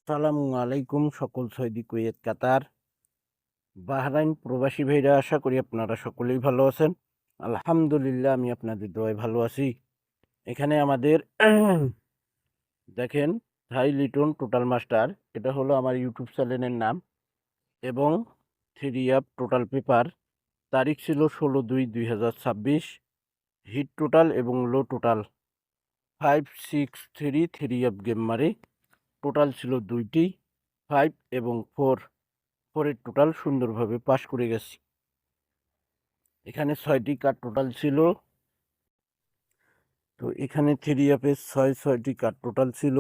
আসসালামু আলাইকুম সকল সৌদি, কুয়েত, কাতার, বাহরাইন প্রবাসী ভাইরা, আশা করি আপনারা সকলেই ভালো আছেন। আলহামদুলিল্লাহ, আমি আপনাদের দোয়ায় ভালো আছি। এখানে আমাদের দেখেন, থাই লিটন টোটাল মাস্টার, এটা হলো আমার ইউটিউব চ্যানেলের নাম, এবং থ্রি আপ টোটাল পেপার। তারিখ ছিল 16/2/2026। হিট টোটাল এবং লো টোটাল 5, 6, 3 থ্রি আপ গেম মারে। টোটাল ছিল 2টি, 5 এবং 4 টোটাল সুন্দরভাবে পাস করে গেছি। এখানে 6টি কার্ড টোটাল ছিল। তো এখানে থ্রি আপের 6টি কার্ড টোটাল ছিল।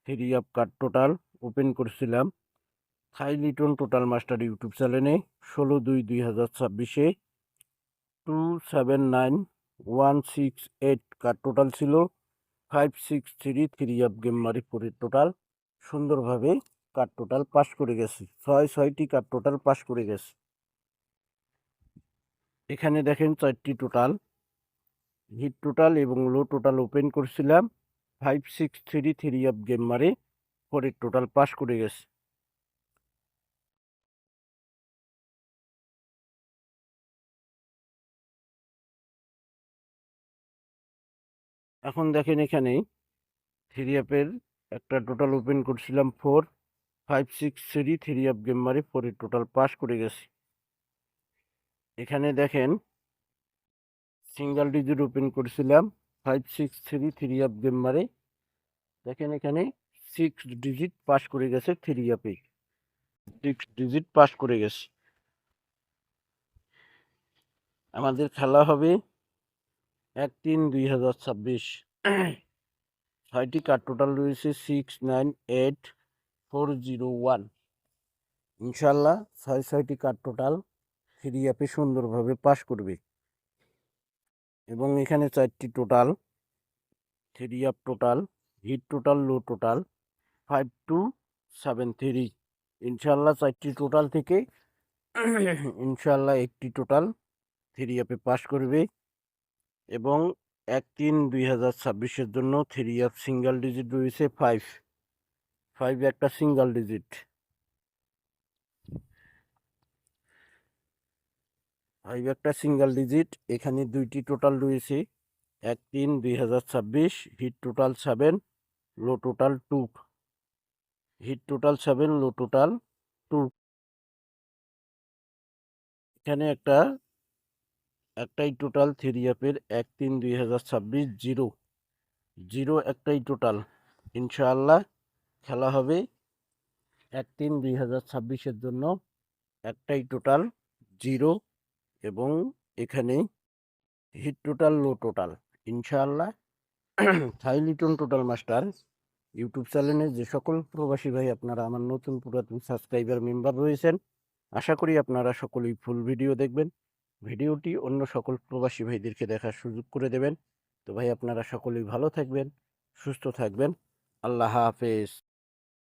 Three up card total open করছিলাম থাই লিটন টোটাল মাস্টার ইউটিউব চ্যানেলে 16/2/2026-এ। 279168 কার্ড টোটাল ছিল। 5, 6, 3 থ্রি আপ গেম মারি 4 টোটাল সুন্দরভাবে কার্ড টোটাল পাস করে গেছি। 6টি কার্ড টোটাল পাস করে গেছি। এখানে দেখেন 4টি টোটাল হিট টোটাল এবং লো টোটাল ওপেন করছিলাম। 5, 6, 3 থ্রি আপ গেম মারে 4 টোটাল পাস করে গেছে। এখন দেখেন, এখানে থ্রি আপের একটা টোটাল ওপেন করছিলাম 4, 5, 6, 3 থ্রি আপ গেম মারে 4 টোটাল পাস করে গেছে। এখানে দেখেন সিঙ্গেল ডিজিট ওপেন করছিলাম 5, 6, 3 থ্রি আপ গেম মারে। দেখেন এখানে 6 ডিজিট পাস করে গেছে। থ্রি আপে 6 ডিজিট পাস করে গেছে। আমাদের খেলা হবে 1/3/2026। 6টি কার্ড টোটাল রয়েছে 698401। ইনশাল্লাহ 6টি কার্ড টোটাল থ্রি অ্যাপে সুন্দরভাবে পাস করবে। এবং এখানে 4টি total three app total hit total low total 5273। ইনশাল্লাহ 4টি টোটাল থেকে ইনশাল্লাহ একটি টোটাল থ্রি অ্যাপে পাস করবে। এবং 1/3/2026-এর জন্য থ্রি অ্যাপ সিঙ্গেল ডিজিট রয়েছে 5 একটা সিঙ্গেল ডিজিট। 5 একটা সিঙ্গেল ডিজিট। এখানে 2টি টোটাল রয়েছে 1/3/2026। হিট টোটাল 7, লো টোটাল 2। হিট টোটাল 7, লো টোটাল 2। এখানে একটাই টোটাল থ্রি অ্যাপের 1/3/2026 জিরো একটাই টোটাল। ইনশাআল্লাহ খেলা হবে 1/3/2026-এর জন্য একটাই টোটাল জিরো। এবং এখানে হিট টোটাল লো টোটাল। ইনশাআল্লাহ থাই লিটন টোটাল মাস্টার ইউটিউব চ্যানেলে যে সকল প্রবাসী ভাই আপনারা আমার নতুন পুরাতন সাবস্ক্রাইবার মেম্বার রয়েছেন, আশা করি আপনারা সকলেই ফুল ভিডিও দেখবেন। ভিডিওটি অন্য সকল প্রবাসী ভাইদেরকে দেখার সুযোগ করে দেবেন। তো ভাই, আপনারা সকলেই ভালো থাকবেন, সুস্থ থাকবেন। আল্লাহ হাফেজ।